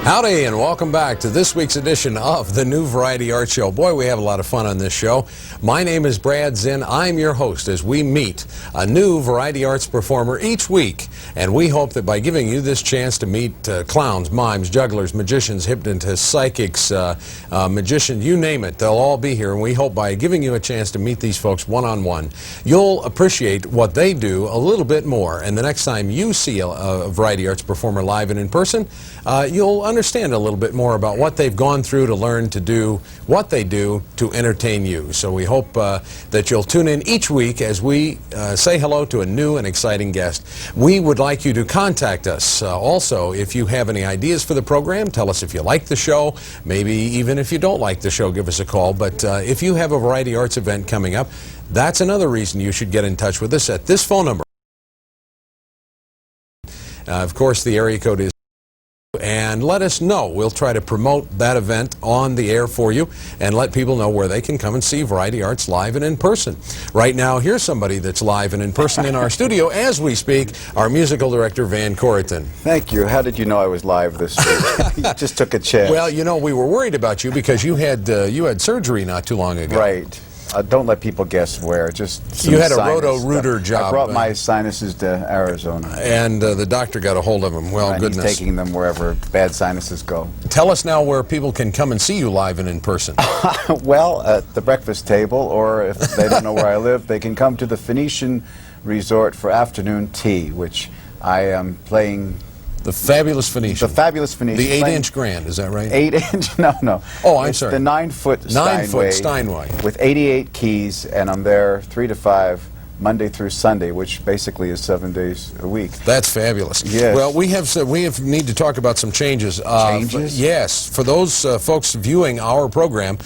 Howdy and welcome back to this week's edition of the New Variety Art Show. Boy, we have a lot of fun on this show. My name is Brad Zinn. I'm your host as we meet a new variety arts performer each week. And we hope that by giving you this chance to meet clowns, mimes, jugglers, magicians, hypnotists, psychics, magicians, you name it, they'll all be here. And we hope by giving you a chance to meet these folks one-on-one, you'll appreciate what they do a little bit more. And the next time you see a variety arts performer live and in person, you'll understand a little bit more about what they've gone through to learn to do what they do to entertain you. So we hope that you'll tune in each week as we say hello to a new and exciting guest. We would like you to contact us. Also, if you have any ideas for the program, tell us if you like the show. Maybe even if you don't like the show, give us a call. But if you have a variety arts event coming up, that's another reason you should get in touch with us at this phone number. Of course, the area code is, and let us know. We'll try to promote that event on the air for you and let people know where they can come and see Variety Arts live and in person. Right now, here's somebody that's live and in person in our studio as we speak, our musical director, Van Corrigan. Thank you. How did you know I was live this week? You just took a chance. Well, you know, we were worried about you because you had surgery not too long ago. Right. Don't let people guess where. Just you had a roto-rooter job. I brought my sinuses to Arizona. And the doctor got a hold of them. Well, goodness. He's taking them wherever bad sinuses go. Tell us now where people can come and see you live and in person. Well, at the breakfast table, or if they don't know where I live, they can come to the Phoenician Resort for afternoon tea, which I am playing. The Fabulous Phoenician. The Fabulous Phoenician. The 8-inch grand, is that right? 8-inch? No. Oh, I'm sorry. The 9-foot Steinway. 9-foot Steinway. With 88 keys, and I'm there 3 to 5, Monday through Sunday, which basically is 7 days a week. That's fabulous. Yes. Well, we need to talk about some changes. Changes? Yes. For those folks viewing our program,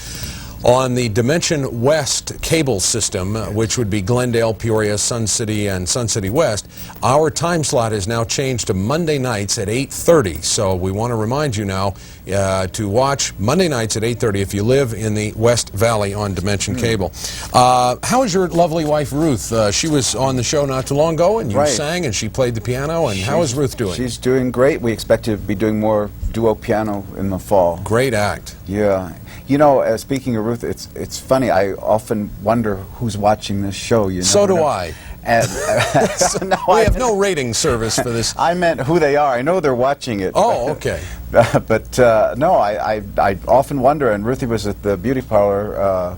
on the Dimension West cable system, which would be Glendale, Peoria, Sun City, and Sun City West, our time slot is now changed to Monday nights at 8:30. So we want to remind you now to watch Monday nights at 8:30 if you live in the West Valley on Dimension Cable. How is your lovely wife, Ruth? She was on the show not too long ago, and you sang, and she played the piano. And how is Ruth doing? She's doing great. We expect to be doing more duo piano in the fall. Great act. Yeah. You know, speaking of Ruth, it's funny. I often wonder who's watching this show. You know. So do I. And so no, we have no rating service for this. I meant who they are. I know they're watching it. Oh, okay. But no, I often wonder. And Ruthie was at the beauty parlor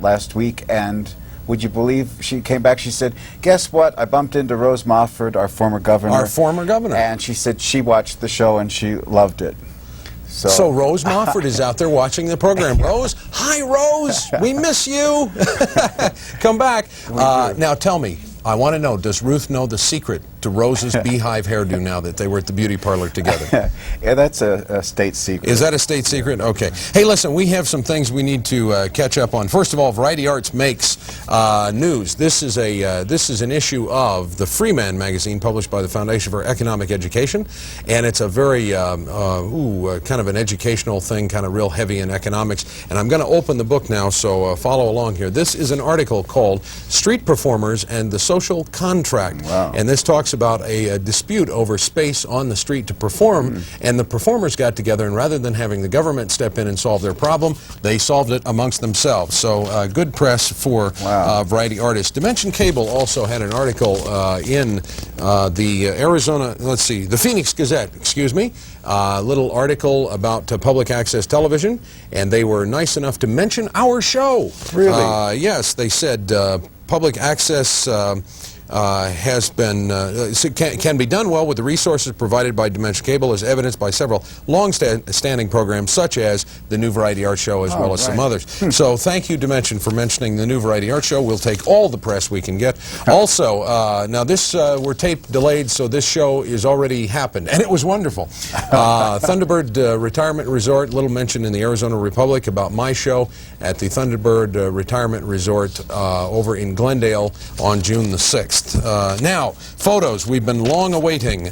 last week, and would you believe she came back? She said, "Guess what? I bumped into Rose Mofford, our former governor." Our former governor. And she said she watched the show and she loved it. So Rose Mofford is out there watching the program. Rose, hi Rose, we miss you. Come back. Now tell me, I want to know, does Ruth know the secret to Rose's beehive hairdo now that they were at the beauty parlor together? Yeah, that's a state secret. Is that a state secret? Okay. Hey, listen, we have some things we need to catch up on. First of all, Variety Arts makes news. This is an issue of the Freeman magazine published by the Foundation for Economic Education, and it's a very kind of an educational thing, kind of real heavy in economics. And I'm going to open the book now, so follow along here. This is an article called "Street Performers and the Social Contract." Wow. And this talks about a dispute over space on the street to perform, and the performers got together, and rather than having the government step in and solve their problem, they solved it amongst themselves. So good press for variety artists. Dimension Cable also had an article in the the Phoenix Gazette, excuse me, little article about public access television, and they were nice enough to mention our show. Really? Yes, they said public access has been can be done well with the resources provided by Dimension Cable, as evidenced by several long-standing programs such as the New Variety Art Show, as well as some others. So thank you, Dimension, for mentioning the New Variety Art Show. We'll take all the press we can get. Also, now this we're tape delayed, so this show is already happened, and it was wonderful. Thunderbird Retirement Resort, little mention in the Arizona Republic about my show at the Thunderbird Retirement Resort over in Glendale on June the 6th. Now, photos. We've been long awaiting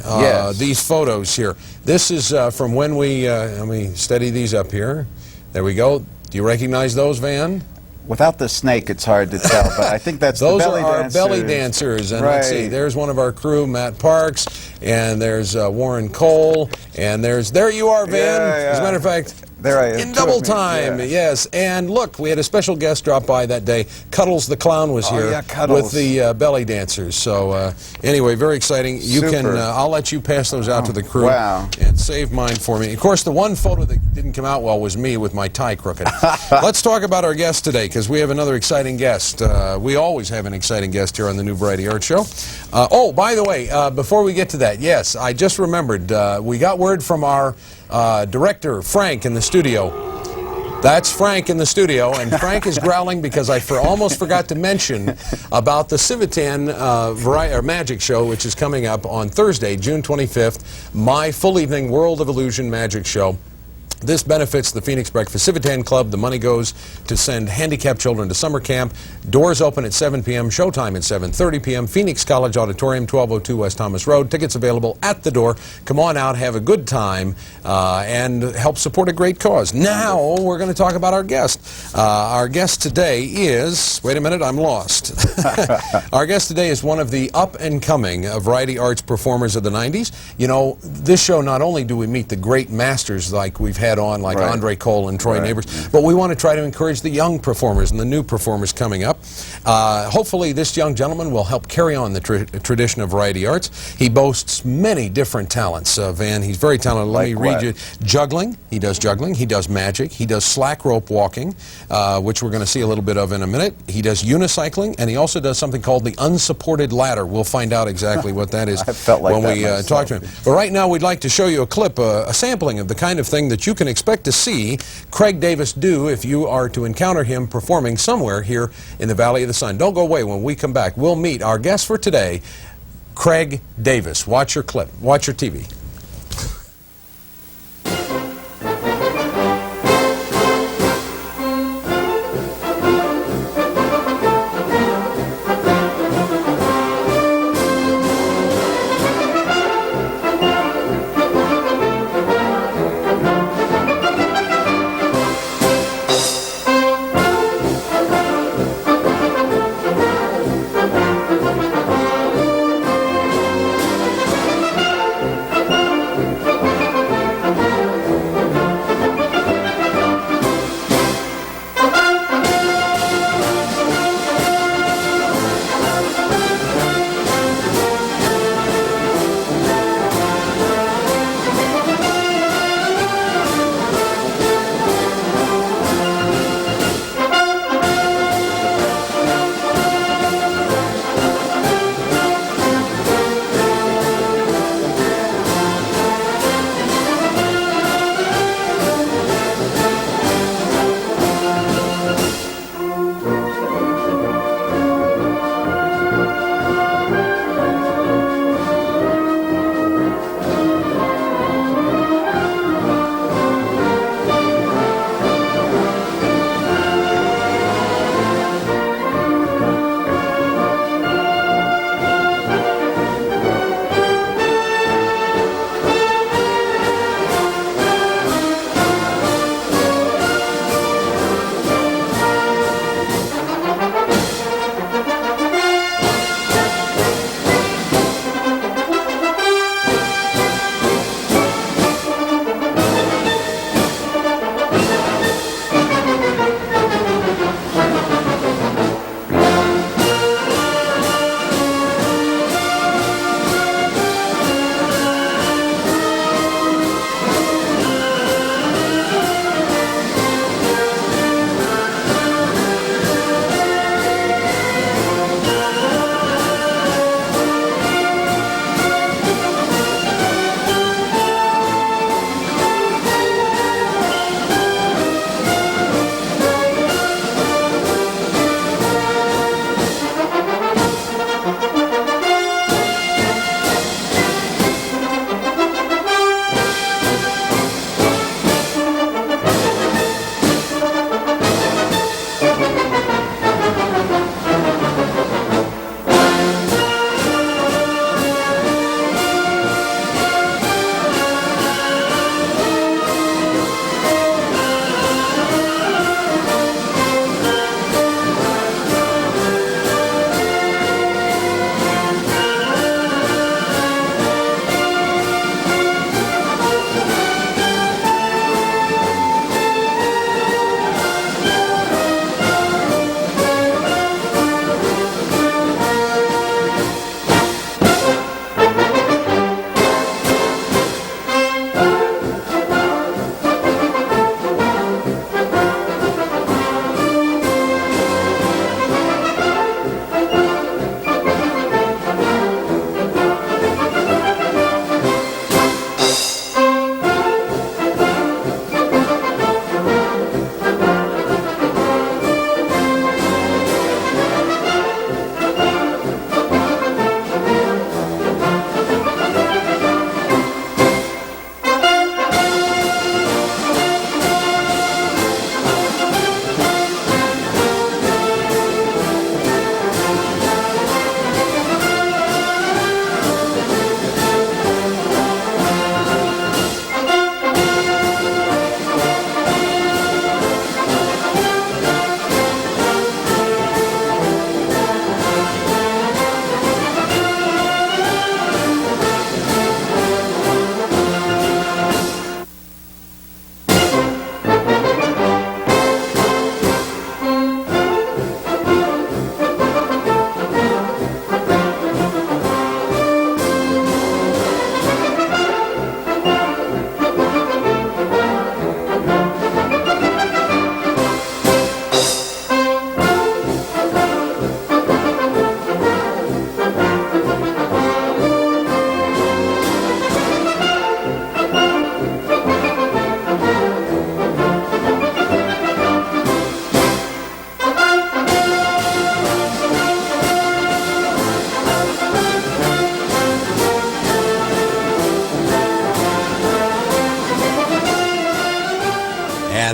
these photos here. This is from when we, let me steady these up here. There we go. Do you recognize those, Van? Without the snake, it's hard to tell, but I think that's Those the belly are our dancers. belly dancers, and right. let's see, there's one of our crew, Matt Parks, and there's Warren Cole, and there you are, Van. Yeah. As a matter of fact, there I am. in double time, yes. And look, we had a special guest drop by that day. Cuddles the Clown was here with the belly dancers. So anyway, very exciting. You can, I'll let you pass those out to the crew. Wow. And save mine for me. Of course, the one photo that didn't come out well was me with my tie crooked. Let's talk about our guest today, because we have another exciting guest. We always have an exciting guest here on the New Variety Art Show. Oh, by the way, before we get to that, yes, I just remembered, we got word from our director, Frank, in the studio. That's Frank in the studio, and Frank is growling because I almost forgot to mention about the Civitan Magic Show, which is coming up on Thursday, June 25th, my full evening World of Illusion Magic Show. This benefits the Phoenix Breakfast Civitan Club. The money goes to send handicapped children to summer camp. Doors open at 7 p.m., showtime at 7:30 p.m. Phoenix College Auditorium, 1202 West Thomas Road. Tickets available at the door. Come on out, have a good time, and help support a great cause. Now, we're going to talk about our guest. Our guest today is, wait a minute, I'm lost. Our guest today is one of the up-and-coming variety arts performers of the 90s. You know, this show, not only do we meet the great masters like we've had on, like Andre Cole and Troy Neighbors, but we want to try to encourage the young performers and the new performers coming up. Hopefully this young gentleman will help carry on the tradition of variety arts. He boasts many different talents, Van. He's very talented. Let me read you. Juggling. He does juggling. He does magic. He does slack rope walking, which we're going to see a little bit of in a minute. He does unicycling, and he also does something called the unsupported ladder. We'll find out exactly what that is when we talk to him. But right now we'd like to show you a clip, a sampling of the kind of thing that you can expect to see Craig Davis do if you are to encounter him performing somewhere here in the Valley of the Sun. Don't go away. When we come back, we'll meet our guest for today, Craig Davis. Watch your clip. Watch your TV.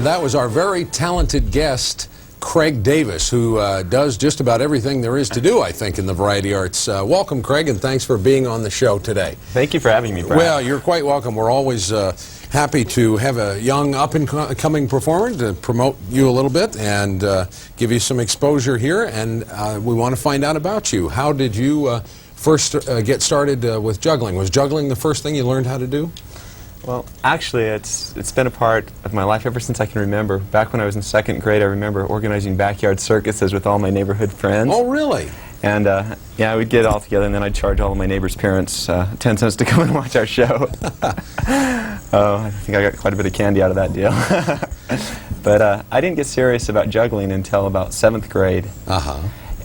And that was our very talented guest, Craig Davis, who does just about everything there is to do, I think, in the variety arts. Welcome, Craig, and thanks for being on the show today. Thank you for having me, Brad. Well, you're quite welcome. We're always happy to have a young, up-and-coming performer to promote you a little bit and give you some exposure here, and we want to find out about you. How did you first get started with juggling? Was juggling the first thing you learned how to do? Well, actually, it's been a part of my life ever since I can remember. Back when I was in second grade, I remember organizing backyard circuses with all my neighborhood friends. Oh, really? And yeah, we'd get all together, and then I'd charge all of my neighbors' parents 10 cents to come and watch our show. Oh, I think I got quite a bit of candy out of that deal. But I didn't get serious about juggling until about 7th grade.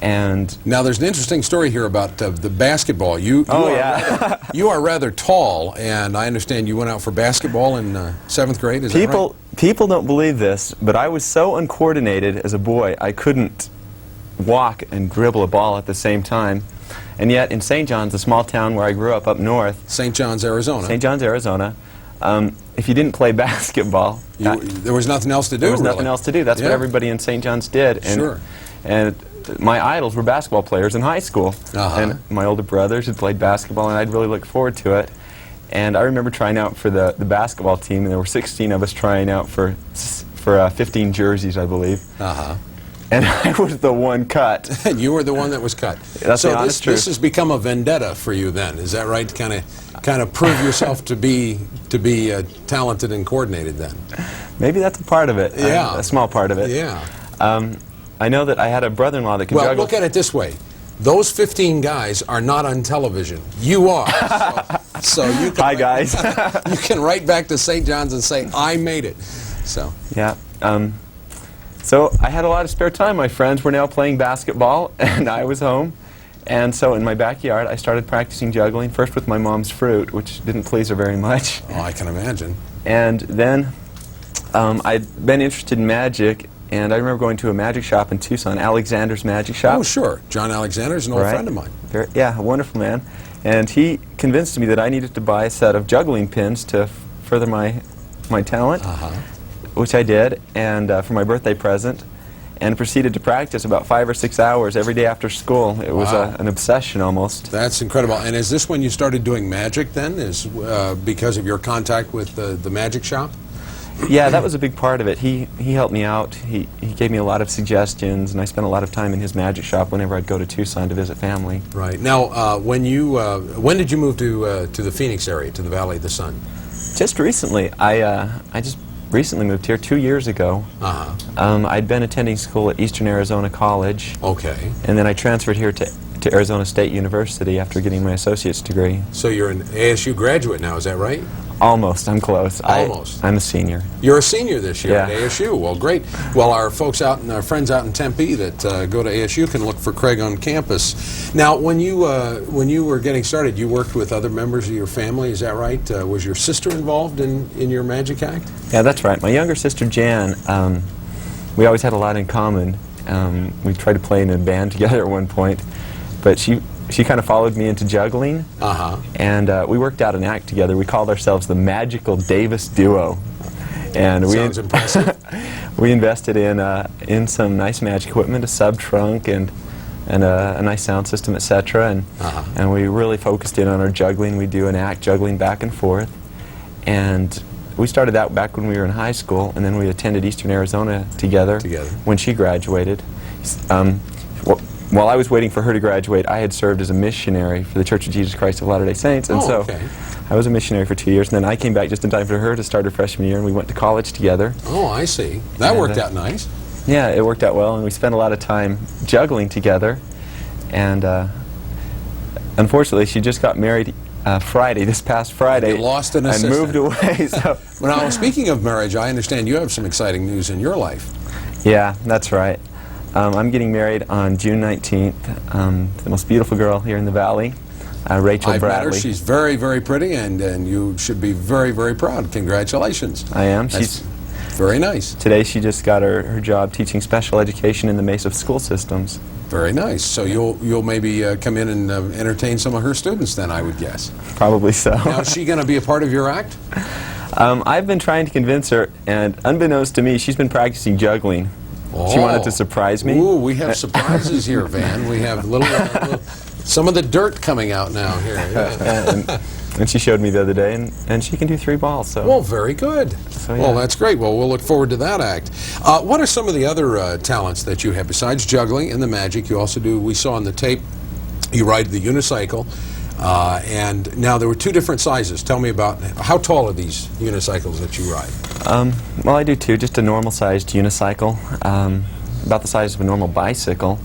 And now there's an interesting story here about the basketball. You are rather tall, and I understand you went out for basketball in 7th grade. Is that right? People don't believe this, but I was so uncoordinated as a boy, I couldn't walk and dribble a ball at the same time. And yet in St. John's, a small town where I grew up north. St. John's, Arizona. St. John's, Arizona. If you didn't play basketball, there was nothing else to do. There was nothing else to do. That's what everybody in St. John's did. And, sure. And my idols were basketball players in high school. And my older brothers had played basketball, and I'd really look forward to it. And I remember trying out for the basketball team, and there were 16 of us trying out for 15 jerseys, I believe. And I was the one cut. You were the one that was cut. That's so the honest truth. This has become a vendetta for you then, is that right? Kind of prove yourself to be talented and coordinated then. Maybe that's a part of it. Yeah. A small part of it. Yeah. I know that I had a brother-in-law that could juggle. Well, look at it this way. Those 15 guys are not on television. You are. So you can Hi, guys. You can write back to St. John's and say, I made it. So. Yeah. So I had a lot of spare time. My friends were now playing basketball, and I was home. And so in my backyard, I started practicing juggling, first with my mom's fruit, which didn't please her very much. Oh, I can imagine. And then I'd been interested in magic, and I remember going to a magic shop in Tucson, Alexander's Magic Shop. Oh, sure. John Alexander's an old friend of mine. Yeah, a wonderful man. And he convinced me that I needed to buy a set of juggling pins to further my talent, which I did, and for my birthday present, and proceeded to practice about 5 or 6 hours every day after school. It was an obsession almost. That's incredible. And is this when you started doing magic then, is because of your contact with the magic shop? Yeah, that was a big part of it. He helped me out. He gave me a lot of suggestions, and I spent a lot of time in his magic shop whenever I'd go to Tucson to visit family. Right. Now, when did you move to the Phoenix area, to the Valley of the Sun? Just recently. I just recently moved here 2 years ago. I'd been attending school at Eastern Arizona College. Okay. And then I transferred here to Arizona State University after getting my associate's degree. So you're an ASU graduate now, is that right? Almost. I'm close. Almost. I'm a senior. You're a senior this year at Yeah. ASU. Well, great. Well, our folks out and our friends out in Tempe that go to ASU can look for Craig on campus. Now, when you were getting started, you worked with other members of your family. Is that right? Was your sister involved in your magic act? Yeah, that's right. My younger sister Jan. We always had a lot in common. We tried to play in a band together at one point, but she kind of followed me into juggling, and we worked out an act together. We called ourselves the Magical Davis Duo. And Sounds impressive. We invested in some nice magic equipment, a sub-trunk, and a nice sound system, etc. And we really focused in on our juggling. We do an act juggling back and forth. And we started that back when we were in high school, and then we attended Eastern Arizona together. When she graduated. While I was waiting for her to graduate, I had served as a missionary for the Church of Jesus Christ of Latter-day Saints, and so I was a missionary for 2 years, and then I came back just in time for her to start her freshman year, and we went to college together. Oh, I see. That worked out nice. Yeah, it worked out well, and we spent a lot of time juggling together, and unfortunately, she just got married this past Friday. You lost an assistant. And moved away. So. Well, now, speaking of marriage, I understand you have some exciting news in your life. Yeah, that's right. I'm getting married on June 19th. The most beautiful girl here in the Valley, Rachel I've Bradley. met her. She's very, very pretty, and you should be very, very proud. Congratulations. I am. She's very nice. Today she just got her job teaching special education in the Mesa school systems. Very nice. So you'll maybe come in and entertain some of her students then, I would guess. Probably so. Now, is she going to be a part of your act? I've been trying to convince her, and unbeknownst to me, she's been practicing juggling. She wanted to surprise me. Ooh, we have surprises here, Van. We have some of the dirt coming out now here. Yeah. And she showed me the other day, and she can do 3 balls. So. Well, very good. So, yeah. Well, that's great. Well, we'll look forward to that act. What are some of the other talents that you have besides juggling and the magic? You also do. We saw on the tape. You ride the unicycle, and now there were 2 different sizes. Tell me about how tall are these unicycles that you ride? Well, I do 2. Just a normal-sized unicycle, about the size of a normal bicycle,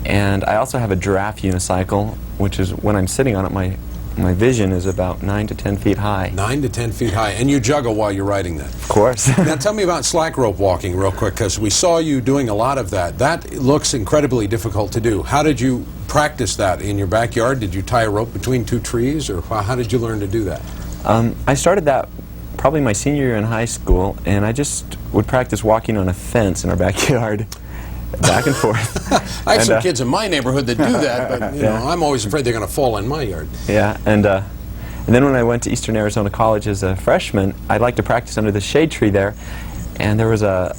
and I also have a giraffe unicycle, which is when I'm sitting on it, my vision is about 9 to 10 feet high. 9 to 10 feet high, and you juggle while you're riding that. Of course. Now tell me about slack rope walking real quick, because we saw you doing a lot of that. That looks incredibly difficult to do. How did you practice that in your backyard? Did you tie a rope between 2 trees, or how did you learn to do that? I started that probably my senior year in high school, and I just would practice walking on a fence in our backyard. Back and forth. I have some kids in my neighborhood that do that, but you know, Yeah. I'm always afraid they're going to fall in my yard. Yeah, and then when I went to Eastern Arizona College as a freshman, I'd like to practice under the shade tree there, and there was a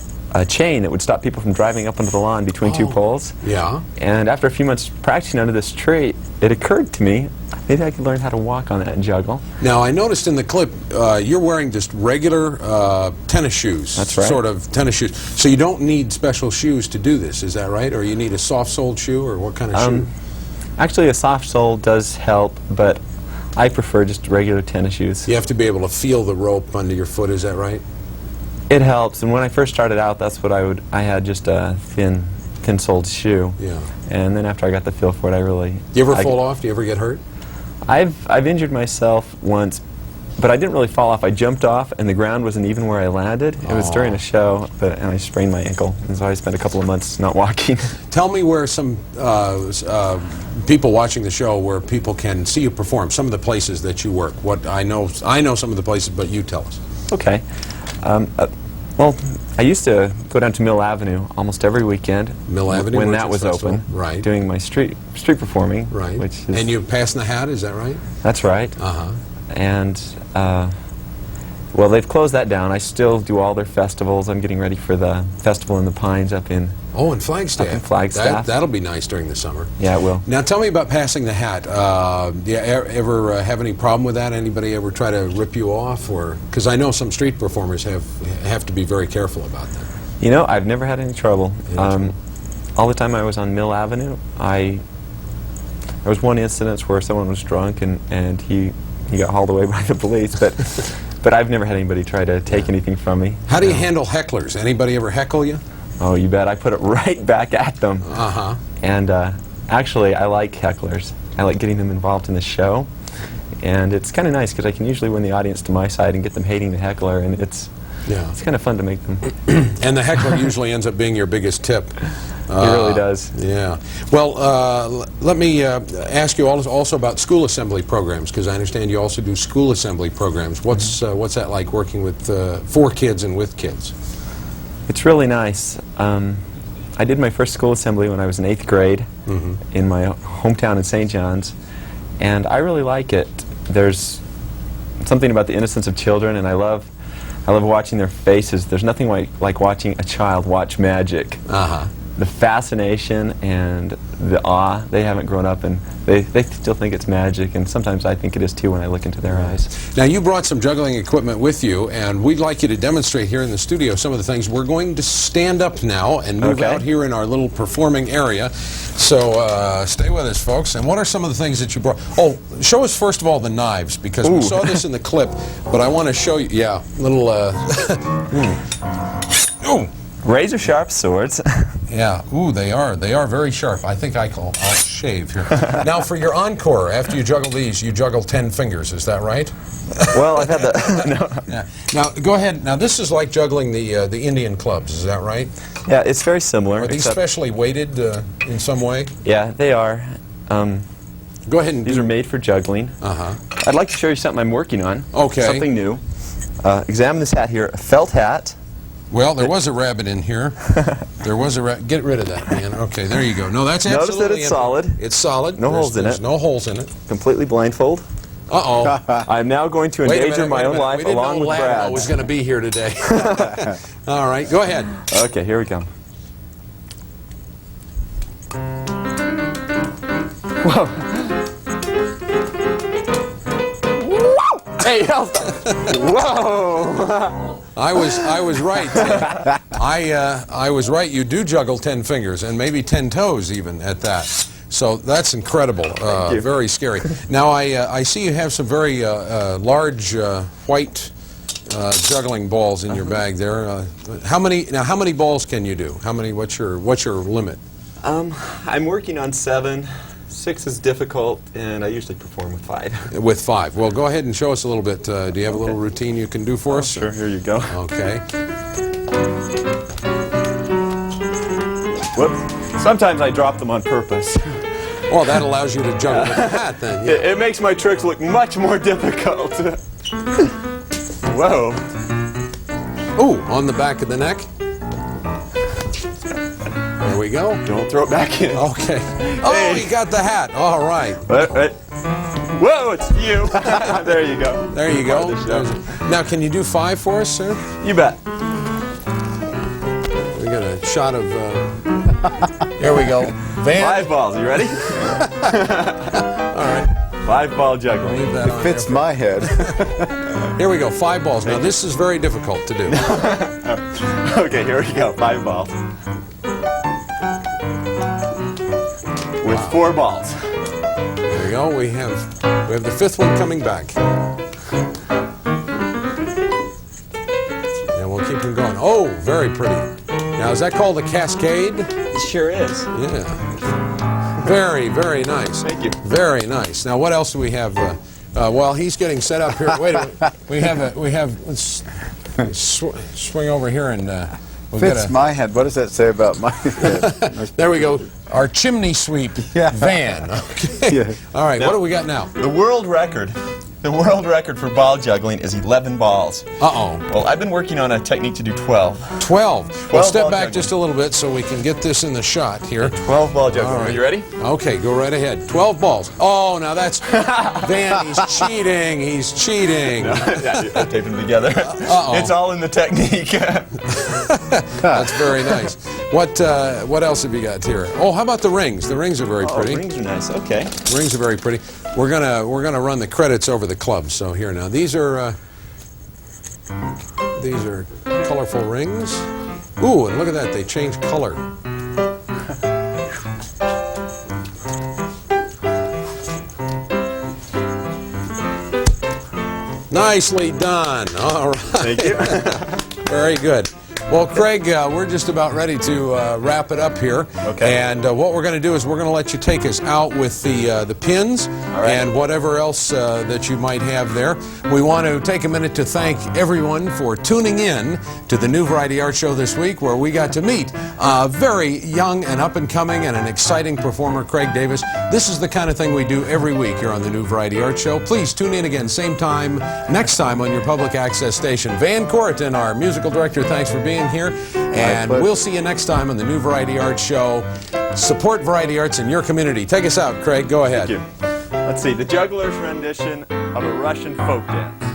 chain that would stop people from driving up onto the lawn between 2 poles. Yeah. And after a few months practicing under this tree, it occurred to me, maybe I could learn how to walk on that and juggle. Now, I noticed in the clip, you're wearing just regular tennis shoes. That's right. Sort of tennis shoes. So you don't need special shoes to do this, is that right? Or you need a soft-soled shoe, or what kind of shoe? Actually, a soft sole does help, but I prefer just regular tennis shoes. You have to be able to feel the rope under your foot, is that right? It helps, and when I first started out, that's what I had just a thin-soled shoe. Yeah. And then after I got the feel for it, Do you ever fall off? Do you ever get hurt? I've injured myself once, but I didn't really fall off. I jumped off, and the ground wasn't even where I landed. It was during a show, and I sprained my ankle, and so I spent a couple of months not walking. Tell me where some people watching the show, where people can see you perform, some of the places that you work. What I know some of the places, but you tell us. Okay. Well, I used to go down to Mill Avenue almost every weekend. Mill Avenue when Merchants that was Festival. open, Right. doing my street performing. Right. Which is, and you're passing the hat, is that right? That's right. Uh-huh. And well, they've closed that down. I still do all their festivals. I'm getting ready for the festival in the Pines up in. Oh, in Flagstaff. Up in Flagstaff. That'll be nice during the summer. Yeah, it will. Now, tell me about passing the hat. Do you ever have any problem with that? Anybody ever try to rip you off, or because I know some street performers have to be very careful about that. You know, I've never had any trouble. All the time I was on Mill Avenue, there was one incident where someone was drunk and he got hauled away by the police, but I've never had anybody try to take anything from me. How do you handle hecklers? Anybody ever heckle you? Oh, you bet. I put it right back at them. Uh-huh. And actually, I like hecklers. I like getting them involved in the show. And it's kind of nice because I can usually win the audience to my side and get them hating the heckler, and it's kind of fun to make them. And the heckler usually ends up being your biggest tip. It really does. Yeah. Well, let me ask you also about school assembly programs, because I understand you also do school assembly programs. What's that like, working with for kids and with kids? It's really nice. I did my first school assembly when I was in 8th grade in my hometown in St. John's, and I really like it. There's something about the innocence of children, and I love watching their faces. There's nothing like watching a child watch magic. Uh-huh. The fascination and the awe. They haven't grown up, and they still think it's magic, and sometimes I think it is too when I look into their eyes. Now, you brought some juggling equipment with you, and we'd like you to demonstrate here in the studio some of the things. We're going to stand up now and move out here in our little performing area. So stay with us, folks. And what are some of the things that you brought? Oh, show us first of all the knives, because we saw this in the clip, but I want to show you, little, ooh. Razor sharp swords. Yeah, ooh, they are very sharp. I think I'll shave here. Now, for your encore, after you juggle these, you juggle 10 fingers, is that right? Well, I've had the... no. Yeah. Now, go ahead. Now, this is like juggling the Indian clubs, is that right? Yeah, it's very similar. Are these specially weighted in some way? Yeah, they are. Go ahead and These are made for juggling. Uh-huh. I'd like to show you something I'm working on. Okay. Something new. Examine this hat here, a felt hat. Well, there was a rabbit in here. There was a rabbit. Get rid of that, man. Okay, there you go. No, that's absolutely... Notice that it's solid. It's solid. No holes in it. There's no holes in it. Completely blindfold. Uh-oh. I'm now going to Wait a endanger minute, my wait a own minute. life We didn't along know with Lambo Brad's. was going to be here today. All right, go ahead. Okay, here we go. Whoa. Hey, whoa! I was right. I was right. You do juggle 10 fingers and maybe 10 toes even at that. So that's incredible. you. Very scary. Now I see you have some very large white juggling balls in your bag there. How many balls can you do? How many? What's your limit? I'm working on 7. 6 is difficult, and I usually perform with 5. With 5. Well, go ahead and show us a little bit. Do you have a little routine you can do for us? Sure, here you go. Okay. Whoops. Sometimes I drop them on purpose. Well, that allows you to juggle with the hat then. Yeah. It makes my tricks look much more difficult. Whoa. Ooh, on the back of the neck. There we go. Don't throw it back in. Okay. Oh, he got the hat. All right. Whoa, it's you. There you go. There you go. Now, can you do 5 for us, sir? You bet. We got a shot of. There we go. Van. 5 balls. You ready? All right. 5-ball juggling. Leave that on Fits there. my head. Here we go. 5 balls. Now, this is very difficult to do. Okay, here we go. 5 balls. With 4 balls. There we go. We have the 5th one coming back. And we'll keep them going. Oh, very pretty. Now, is that called a cascade? It sure is. Yeah. Very, very nice. Thank you. Very nice. Now, what else do we have? Well, he's getting set up here. Wait a minute. Let's swing over here and we'll Fits get a. my head. What does that say about my head? There we go. Our chimney sweep van. Okay. Yeah. All right. What do we got now? The world record for ball juggling is 11 balls. Uh-oh. Well, I've been working on a technique to do 12. 12. Well, 12 step ball back juggling. just a little bit so we can get this in the shot here. 12 ball juggling. All right. Are you ready? Okay, go right ahead. 12 balls. Oh, now that's Van. He's cheating. He's cheating. Yeah, I taped them together. Uh-oh. It's all in the technique. That's very nice. What else have you got here? Oh, how about the rings? The rings are very pretty. Oh, rings are nice. Okay. Rings are very pretty. We're gonna run the credits over the clubs. So here now, these are colorful rings. Ooh, and look at that, they change color. Nicely done. All right. Thank you. Very good. Well, Craig, we're just about ready to wrap it up here. Okay. And what we're going to do is we're going to let you take us out with the pins right. and whatever else that you might have there. We want to take a minute to thank everyone for tuning in to the New Variety Art Show this week, where we got to meet a very young and up-and-coming and an exciting performer, Craig Davis. This is the kind of thing we do every week here on the New Variety Art Show. Please tune in again, same time, next time on your public access station. Van Corrigan, our musical director, thanks for being here, and we'll see you next time on the New Variety Arts Show. Support variety arts in your community. Take us out, Craig. Go ahead. Thank you. Let's see, the juggler's rendition of a Russian folk dance.